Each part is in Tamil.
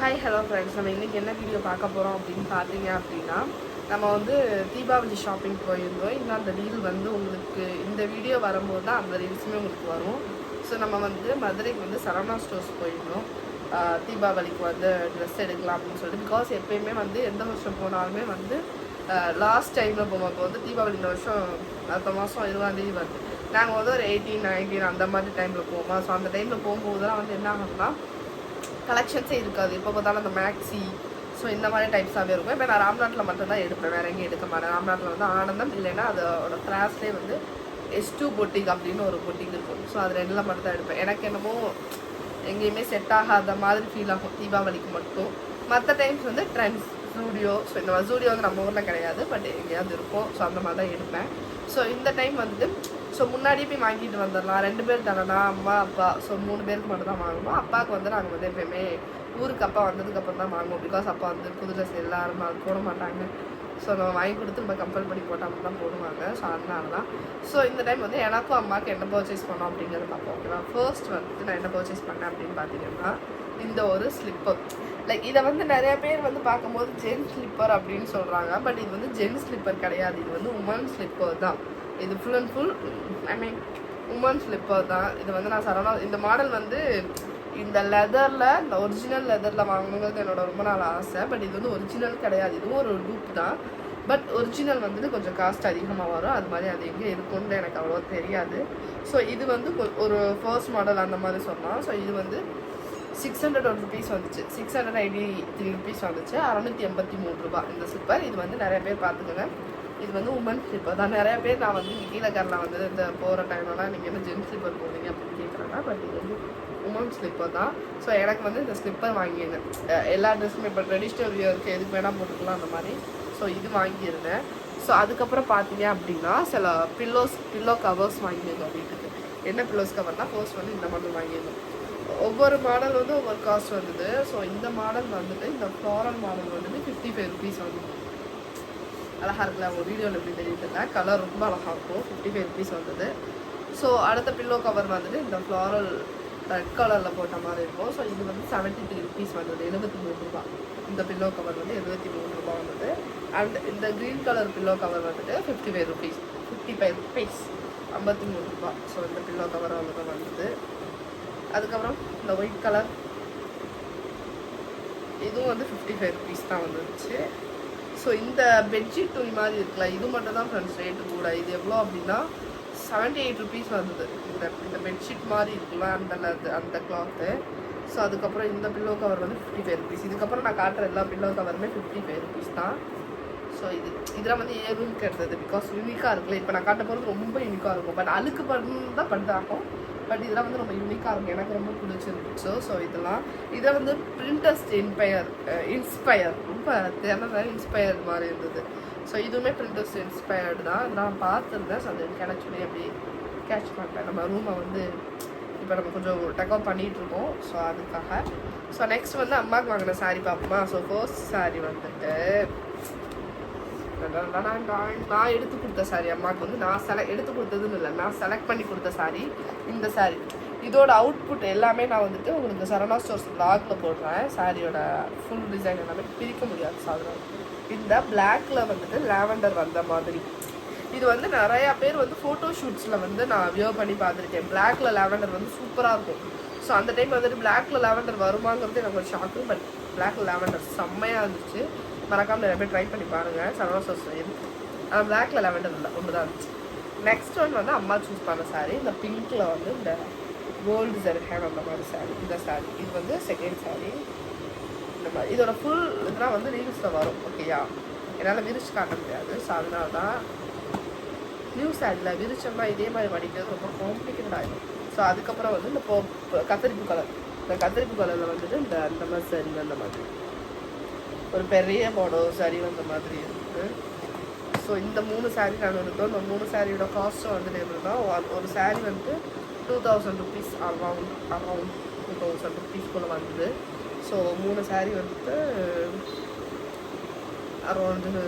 ஹாய் ஹலோ ஃப்ரெண்ட்ஸ், நம்ம இன்றைக்கி என்ன வீடியோ பார்க்க போகிறோம் அப்படின்னு பார்த்தீங்க அப்படின்னா, நம்ம வந்து தீபாவளி ஷாப்பிங் போயிருந்தோம். இன்னும் அந்த ரீல் வந்து உங்களுக்கு இந்த வீடியோ வரும்போது தான் அந்த ரீல்ஸுமே உங்களுக்கு வரும். ஸோ நம்ம வந்து மதுரைக்கு வந்து சரவணா ஸ்டோர்ஸ் போயிருந்தோம். தீபாவளிக்கு வந்து ட்ரெஸ் எடுக்கலாம் அப்படின்னு சொல்லிட்டு. பிகாஸ் எப்போயுமே வந்து எந்த வருஷம் போனாலுமே வந்து லாஸ்ட் டைமில் போவோம். இப்போ வந்து தீபாவளி இந்த வருஷம் அடுத்த மாதம் 20ஆம் வருது. நாங்கள் வந்து ஒரு 18, 19 அந்த மாதிரி டைமில் போவோமா. ஸோ அந்த டைமில் போகும்போது தான் வந்து என்ன ஆகும்னா கலெக்ஷன்ஸே இருக்காது. எப்போ பார்த்தாலும் அந்த மேக்ஸி ஸோ இந்த மாதிரி டைப்ஸாகவே இருக்கும். இப்போ நான் ராம்நாட்டில் மட்டும்தான் எடுப்பேன், வேறு எங்கேயும் எடுக்க மாட்டேன். ராம்நாட்டில் வந்து ஆனந்தம் இல்லைன்னா அதோட கிளாஸ்லேயே வந்து S2 பொட்டிக் அப்படின்னு ஒரு பொட்டிக் இருக்கும். ஸோ அது ரெண்டில் மட்டும் தான் எடுப்பேன். எனக்கு என்னமோ எங்கேயுமே செட் ஆகாத மாதிரி ஃபீல் ஆகும் தீபாவளிக்கு மட்டும். மற்ற டைம்ஸ் வந்து ட்ரெண்ட்ஸ், ஜூடியோ, ஸோ இந்த மாதிரி ஜூடியோ வந்து நம்ம ஊரில் கிடையாது, பட் எங்கேயாவது இருக்கும். ஸோ அந்த மாதிரி தான் எடுப்பேன். ஸோ இந்த டைம் வந்துட்டு ஸோ முன்னாடியே போய் வாங்கிட்டு வந்துடலாம். 2 பேர் தானேண்ணா, அம்மா அப்பா, ஸோ 3 பேருக்கு மட்டும் தான் வாங்குவோம். அப்பாவுக்கு வந்து நாங்கள் வந்து எப்போயுமே ஊருக்கு அப்பா வந்ததுக்கப்புறம் தான் வாங்குவோம். பிகாஸ் அப்பா வந்து புது ட்ரெஸ் எல்லாரும் அது போட மாட்டாங்க. ஸோ நம்ம வாங்கி கொடுத்து நம்ம கம்பல் பண்ணி போட்டால் தான் போடுவாங்க. ஸோ அதனால தான். ஸோ இந்த டைம் வந்து எனக்கும் அம்மாவுக்கு என்ன பர்ச்சேஸ் பண்ணோம் அப்படிங்கிறது பார்ப்போம். ஓகேவா? ஃபர்ஸ்ட் வந்து நான் என்ன பர்ச்சேஸ் பண்ணேன் அப்படின்னு பார்த்தீங்கன்னா, இந்த ஒரு ஸ்லிப்பர். லைக் இதை வந்து நிறைய பேர் வந்து பார்க்கும்போது ஜென்ஸ் ஸ்லிப்பர் அப்படின்னு சொல்கிறாங்க. பட் இது வந்து ஜென்ஸ் ஸ்லிப்பர் கிடையாது, இது வந்து உமன் ஸ்லிப்பர் தான். இது full and full women slipper தான். இது வந்து நான் சரவணா இந்த மாடல் வந்து இந்த லெதரில், இந்த ஒரிஜினல் லெதரில் வாங்கணுங்கிறது என்னோட ரொம்ப நாள் ஆசை. பட் இது வந்து ஒரிஜினல் கிடையாது, இதுவும் ஒரு டூப் தான். பட் ஒரிஜினல் வந்துட்டு கொஞ்சம் காஸ்ட் அதிகமாக வரும். அது மாதிரி அது எங்கே இருக்குன்னு எனக்கு அவ்வளோ தெரியாது. ஸோ இது வந்து ஒரு ஃபர்ஸ்ட் மாடல் அந்த மாதிரி சொன்னால். ஸோ இது வந்து 600 ருபீஸ் வந்துச்சு, 683 ருபீஸ் வந்துச்சு, 683 ரூபா இந்த ஸ்லிப்பர். இது வந்து நிறைய பேர் பார்த்துக்கோங்க, இது வந்து உமன் ஸ்லிப்பர் தான். நிறைய பேர் நான் வந்து இங்கே கீழக்கரில் வந்து இந்த போகிற டைம்லாம் நீங்கள் என்ன ஜென்ஸ் ஸ்லிப்பர் போடுறீங்க அப்படின்னு கேட்குறாங்க. பட் இது வந்து உமன் ஸ்லிப்பர் தான். ஸோ எனக்கு வந்து இந்த ஸ்லிப்பர் வாங்கியிருந்தேன். எல்லா ட்ரெஸ்ஸுமே இப்போ ட்ரெடிஷ்னல் வியருக்கு எதுக்கு வேணால் போட்டுக்கலாம் அந்த மாதிரி. ஸோ இது வாங்கியிருந்தேன். ஸோ அதுக்கப்புறம் பார்த்தீங்க அப்படின்னா சில பில்லோ கவர்ஸ் வாங்கியிருந்தோம் வீட்டுக்கு. என்ன பில்லோஸ் கவர்னால் ஃபர்ஸ்ட் வந்து இந்த மாடல் வாங்கியிருந்தோம். ஒவ்வொரு மாடல் வந்து ஒவ்வொரு காஸ்ட் வந்தது. ஸோ இந்த மாடல் வந்துட்டு, இந்த ஃப்ளாரல் மாடல் வந்துட்டு 55 ருபீஸ் வந்துது. அழகாக இருக்குல்ல, ஒரு வீடியோவில் எப்படி தெரியுதுல்ல, கலர் ரொம்ப அழகாக இருக்கும். 55 ருபீஸ் வந்தது. ஸோ அடுத்த பில்லோ கவர் வந்துட்டு இந்த ஃப்ளாரல் ரெட் கலரில் போட்ட மாதிரி இருக்கும். ஸோ இது வந்து 73 ருபீஸ் வந்தது, 73 ரூபா. இந்த பில்லோ கவர் வந்து 73 ரூபா வந்தது. அண்ட் இந்த க்ரீன் கலர் பில்லோ கவர் வந்துட்டு 55 ருபீஸ், 53 ரூபா. ஸோ இந்த பில்லோ கவர் அவ்வளோதான் வந்தது. அதுக்கப்புறம் இந்த ஒயிட் கலர் இதுவும் வந்து 55 ருபீஸ் தான் வந்துச்சு. ஸோ இந்த பெட்ஷீட் துணி மாதிரி இருக்குல்ல, இது மட்டும் தான் ஃப்ரெண்ட்ஸ் ரேட்டு கூட. இது எவ்வளோ அப்படின்னா 78 ருபீஸ் வந்தது. இந்த பெட்ஷீட் மாதிரி இருக்குல்ல அந்த கிளாத்து. ஸோ அதுக்கப்புறம் இந்த பில்லோ கவர் வந்து 55 ருபீஸ். இதுக்கப்புறம் நான் காட்டுற எல்லா பில்லோ கவருமே 55 ருபீஸ் தான். ஸோ இதெல்லாம் வந்து ஏறும் கிடையாது, பிகாஸ் யூனிக்காக இருக்குல்ல. இப்போ நான் காட்ட போகிறது ரொம்ப யூனிக்காக இருக்கும். பட் அழுக்கு பண்ணு தான் பண்ணுறாகும். பட் இதெல்லாம் வந்து ரொம்ப யூனிக்காக இருக்கும், எனக்கு ரொம்ப பிடிச்சிருந்துச்சு. ஸோ இதை வந்து பிரிண்டர்ஸ் இன்ஸ்பயர் ரொம்ப திறமை இன்ஸ்பயர்டு மாதிரி இருந்தது. ஸோ இதுவுமே பிரிண்டர்ஸ் இன்ஸ்பயர்டு தான். நான் பார்த்துருந்தேன். ஸோ அது கிடச்சுனே அப்படி கேட்ச் பண்ணிட்டேன். நம்ம ரூமை வந்து இப்போ நம்ம கொஞ்சம் டெக்கோர் பண்ணிகிட்ருக்கோம். ஸோ அதுக்காக. ஸோ நெக்ஸ்ட் வந்து அம்மாவுக்கு வாங்கின சாரீ பார்ப்போமா. ஸோ ஃபர்ஸ்ட் சாரீ வந்துட்டு நான் எடுத்து கொடுத்த சாரீ. அம்மாவுக்கு வந்து நான் எடுத்து கொடுத்ததுன்னு இல்லை, நான் செலக்ட் பண்ணி கொடுத்த சாரீ இந்த சாரீ. இதோட அவுட்புட் எல்லாமே நான் வந்துட்டு உங்களுக்கு சரவணா ஸ்டோர்ஸ் வ்ளாகில் போடுறேன். சாரியோட ஃபுல் டிசைன் எல்லாமே பிரிக்க முடியாது. ஸோ அதனால இந்த பிளாக்ல வந்துட்டு லாவெண்டர் வந்த மாதிரி. இது வந்து நிறையா பேர் வந்து ஃபோட்டோ ஷூட்ஸில் வந்து நான் வியர் பண்ணி பார்த்துருக்கேன். பிளாக்ல லாவெண்டர் வந்து சூப்பராக இருக்கும். ஸோ அந்த டைம் வந்துட்டு பிளாக்ல லாவெண்டர் வருமாங்கிறது எனக்கு ஒரு ஷாக்கு. பட் பிளாக்ல லாவெண்டர் செம்மையாக இருந்துச்சு. மறக்காமல் நிறைய பேர் ட்ரை பண்ணி பாருங்கள். சரவணா ஸ்டோர்ஸில் இருக்குது. ஆனால் பிளாக்ல லாவெண்டர் இல்லை, ஒன்று தான் இருந்துச்சு. நெக்ஸ்ட் ஒன் வந்து அம்மா சூஸ் பண்ண சாரீ. இந்த பிங்க்கில் வந்து இந்த கோல்டு ஜெர்ஹேன் அந்த மாதிரி சாரீ. இந்த சாரீ இது வந்து செகண்ட் சாரீ. இந்த மாதிரி இதோட ஃபுல் இதெல்லாம் வந்து ரீல்ஸில் வரும். ஓகேயா, என்னால் விரிச்சு காட்ட முடியாது. ஸோ அதனால தான் நியூ சாரியில் விரிச்சோம்னா இதே மாதிரி மடிக்கிறது ரொம்ப காம்ப்ளிகேட்டட் ஆகிடும். ஸோ அதுக்கப்புறம் வந்து இந்த கத்தரிப்பு கலர், இந்த கத்தரிப்பு கலரில் வந்துட்டு அந்த மாதிரி சாரி அந்த மாதிரி ஒரு பெரிய பார்டர் சாரி வந்த மாதிரி இருக்குது. ஸோ இந்த 3 சாரீ நான் எடுத்தோம். இந்த 3 சாரியோட காஸ்ட்டும் வந்துட்டு எப்படின்னா, ஒரு சாரீ வந்துட்டு 2000 ருபீஸ், அரௌண்ட் 2000 ருபீஸ் போல் வந்தது. ஸோ 3 சாரீ வந்துட்டு அரௌண்டு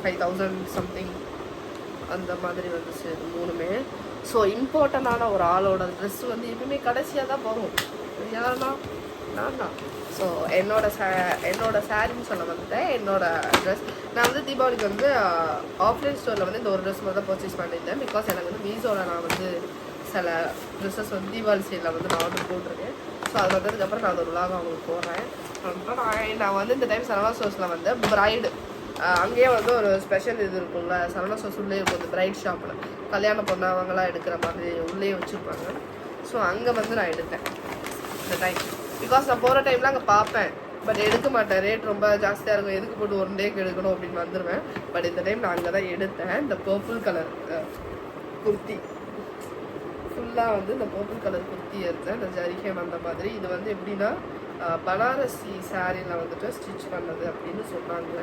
5000 சம்திங் அந்த மாதிரி வந்துச்சு இது 3மே. ஸோ இம்பார்ட்டண்டான ஒரு ஆளோட ட்ரெஸ் வந்து எப்பவுமே கடைசியாக தான் வரும். யாருன்னா நான் தான். ஸோ என்னோட சாரின்னு சொல்ல வந்துட்டேன். என்னோட ட்ரெஸ் நான் வந்து தீபாவளிக்கு வந்து ஆஃப்லைன் ஸ்டோரில் வந்து இந்த ஒரு ட்ரெஸ் மட்டும் தான் பர்ச்சேஸ் பண்ணியிருந்தேன். பிகாஸ் எனக்கு வந்து மீஷோவில் நான் வந்து சில ட்ரெஸ்ஸஸ் வந்து தீபாவளி சைடில் வந்து நான் ஆர்டர் போட்டிருக்கேன். ஸோ அது வந்ததுக்கப்புறம் நான் ஒரு விலாக அவங்களுக்கு போடுறேன். நான் வந்து இந்த டைம் சரவணா ஸ்டோர்ஸில் வந்து பிரைடு அங்கேயே வந்து ஒரு ஸ்பெஷல் இது இருக்கும்ல, சரவணா ஸ்டோர்ஸ் உள்ளே இருக்கும் இந்த பிரைட் ஷாப்பில் கல்யாண பொண்ணு அவங்களாம் எடுக்கிற மாதிரி உள்ளே வச்சுருப்பாங்க. ஸோ அங்கே வந்து நான் எடுத்தேன் இந்த டைம். பிகாஸ் நான் போகிற டைமில் அங்கே பார்ப்பேன், பட் எடுக்க மாட்டேன். ரேட் ரொம்ப ஜாஸ்தியாக இருக்கும், எதுக்கு போட்டு ஒன் டேக்கு எடுக்கணும் அப்படின்னு வந்துடுவேன். பட் இந்த டைம் நான் அங்கே தான் எடுத்தேன். இந்த பர்பிள் கலர் குர்த்தி ஃபுல்லாக வந்து இந்த பர்பிள் கலர் குர்த்தி எடுத்தேன், இந்த ஜரிகை வந்த மாதிரி. இது வந்து எப்படின்னா பனாரசி சாரியில் வந்துட்டு ஸ்டிச் பண்ணது அப்படின்னு சொன்னாங்க.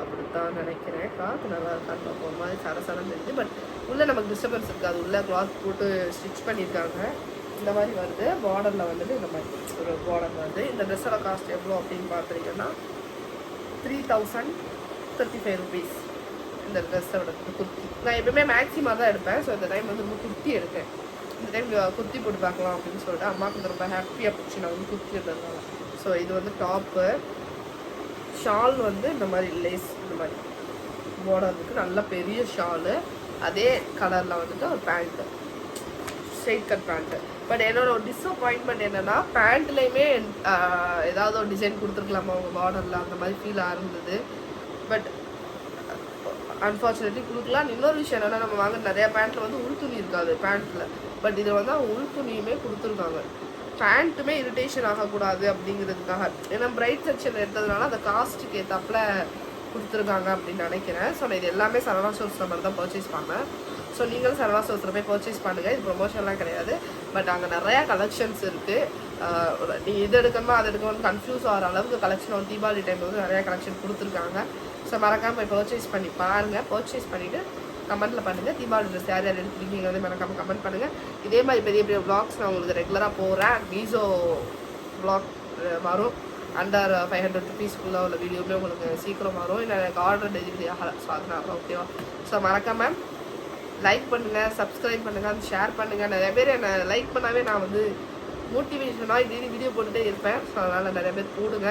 அப்படித்தான் நினைக்கிறேன். கிளாத் நல்லா இருக்கான்னு பார்ப்போம். ஒரு மாதிரி சரசரன்னு இருக்குது, பட் உள்ளே நமக்கு டிஸ்டர்பன்ஸ் இருக்காது. உள்ளே கிளாத் போட்டு ஸ்டிச் பண்ணியிருக்காங்க. இந்த மாதிரி வருது. பார்டரில் வந்துட்டு இந்த மாதிரி ஒரு பார்டர் வருது. இந்த ட்ரெஸ்ஸோட காஸ்ட் எவ்வளோ அப்படின்னு பார்த்தீங்கன்னா 3035 rupees. இந்த ட்ரெஸ்ஸோட குர்த்தி நான் எப்பவுமே மேக்ஸிமாக தான் எடுப்பேன். ஸோ இந்த டைம் வந்து ரொம்ப குர்த்தி எடுத்தேன். இந்த டைம் குர்த்தி போட்டு பார்க்கலாம் அப்படின்னு சொல்லிட்டு அம்மாவுக்கு வந்து ரொம்ப ஹாப்பியாக போச்சு நான் வந்து குர்த்தி எடுத்ததுனால. ஸோ இது வந்து டாப்பு. ஷால் வந்து இந்த மாதிரி லேஸ் இந்த மாதிரி பார்டர் இருக்குது, நல்ல பெரிய ஷாலு. அதே கலரில் வந்துட்டு ஒரு pant, straight cut pant. But என்னோட ஒரு டிஸப்பாயின்மெண்ட் என்னென்னா பேண்ட்லேயுமே ஏதாவது ஒரு டிசைன் கொடுத்துருக்கலாமா அவங்க பார்டரில், அந்த மாதிரி ஃபீல் ஆயிருந்தது. பட் அன்ஃபார்ச்சுனேட்லி கொடுக்கலாம். இன்னொரு விஷயம் என்னென்னா நம்ம வாங்க நிறையா பேண்ட்டில் வந்து உள் துணி இருக்காது பேண்ட்டில், பட் இதில் வந்து அவங்க உள் துணியுமே கொடுத்துருக்காங்க. பேண்ட்டுமே இரிட்டேஷன் ஆகக்கூடாது அப்படிங்கிறதுக்காக. ஏன்னா பிரைட் செக்ஷன் எடுத்ததுனால அந்த காஸ்ட்டுக்கு ஏற்றாப்புல கொடுத்துருக்காங்க அப்படின்னு நினைக்கிறேன். ஸோ நான் இது எல்லாமே சரவணா ஸ்டோர்ஸ் மாதிரி தான் பர்ச்சேஸ் பண்ணேன். ஸோ நீங்களும் சரவணா ஸ்டோர்ஸில் போய் பர்ச்சேஸ் பண்ணுங்கள். இது ப்ரொமோஷன்லாம் கிடையாது, பட் அங்கே நிறையா கலெக்ஷன்ஸ் இருக்குது. நீங்கள் இது எடுக்கணுமா அது எடுக்கணும்னு கன்ஃபியூஸ் ஆகிற அளவுக்கு கலெக்ஷன் வந்து தீபாவளி டைம் வந்து நிறையா கலெக்ஷன் கொடுத்துருக்காங்க. ஸோ மறக்காமல் போய் பர்ச்சேஸ் பண்ணி பாருங்கள். பர்ச்சேஸ் பண்ணிவிட்டு கமெண்ட்டில் பண்ணுங்கள். தீபாவளி ட்ரெஸ் யார் யார் எடுத்துருக்கீங்க மறக்காமல் கமெண்ட் பண்ணுங்கள். இதே மாதிரி பெரிய பெரிய வ்ளாக்ஸ் நான் உங்களுக்கு ரெகுலராக போகிறேன். மீஷோ வ்ளாக் வரும். அண்டர் 500 rupeesக்குள்ளே உள்ள வீடியோவுமே உங்களுக்கு சீக்கிரம் வரும். இல்லை எனக்கு ஆர்டர் டெலிவரி ஆகலை, ஸோ அதனால ஓகேவா. ஸோ மறக்காமல் லைக் பண்ணுங்கள், சப்ஸ்கிரைப் பண்ணுங்கள், ஷேர் பண்ணுங்கள். நிறைய பேர் என்னை லைக் பண்ணாவே நான் வந்து மோட்டிவேஷனாக டெய்லி வீடியோ போட்டுகிட்டே இருப்பேன். ஸோ அதனால் நிறைய பேர் போடுங்க,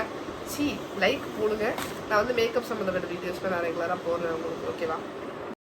லைக் போடுங்க. நான் வந்து மேக்கப் சம்மந்தப்பட்ட வீடியோஸ்மே நான் ரெகுலராக போடுறேன் உங்களுக்கு, ஓகேவா.